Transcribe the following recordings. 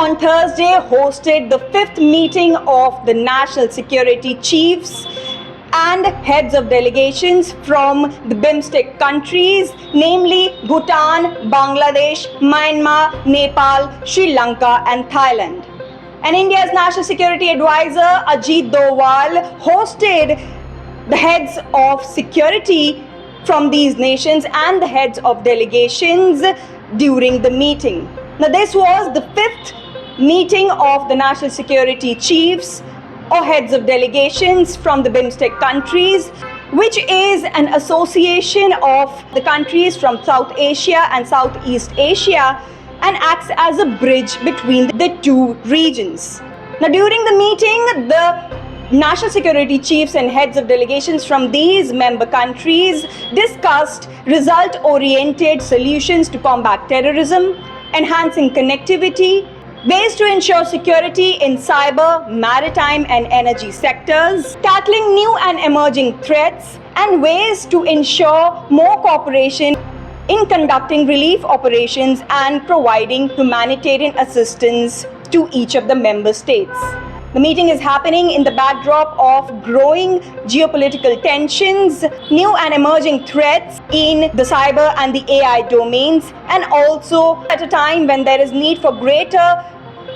on Thursday hosted the 5th meeting of the National Security Chiefs and heads of delegations from the BIMSTEC countries, namely Bhutan, Bangladesh, Myanmar, Nepal, Sri Lanka and Thailand. And India's National Security Advisor Ajit Doval hosted the heads of security from these nations and the heads of delegations during the meeting. Now, this was the 5th meeting of the National Security Chiefs or heads of delegations from the BIMSTEC countries, which is an association of the countries from South Asia and Southeast Asia and acts as a bridge between the two regions. Now, during the meeting, the National Security Chiefs and heads of delegations from these member countries discussed result-oriented solutions to combat terrorism, enhancing connectivity, ways to ensure security in cyber, maritime and energy sectors, tackling new and emerging threats, and ways to ensure more cooperation in conducting relief operations and providing humanitarian assistance to each of the member states. The meeting is happening in the backdrop of growing geopolitical tensions, new and emerging threats in the cyber and the AI domains, and also at a time when there is need for greater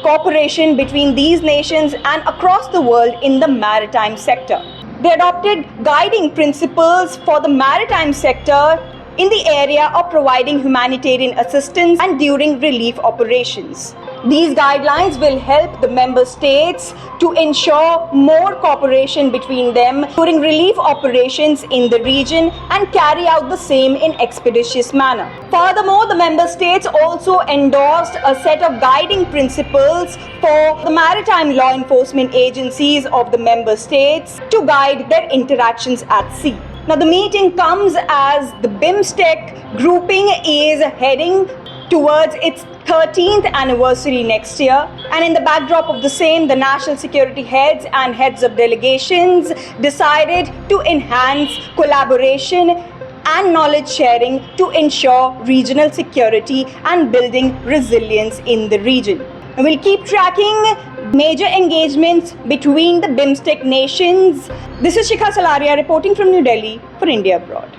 cooperation between these nations and across the world in the maritime sector. They adopted guiding principles for the maritime sector in the area of providing humanitarian assistance and during relief operations. These guidelines will help the member states to ensure more cooperation between them during relief operations in the region and carry out the same in expeditious manner. Furthermore, the member states also endorsed a set of guiding principles for the maritime law enforcement agencies of the member states to guide their interactions at sea. Now, the meeting comes as the BIMSTEC grouping is heading towards its 13th anniversary next year, and in the backdrop of the same, the national security heads and heads of delegations decided to enhance collaboration and knowledge sharing to ensure regional security and building resilience in the region. And we'll keep tracking major engagements between the BIMSTEC nations. This is Shikha Salaria reporting from New Delhi for India Abroad.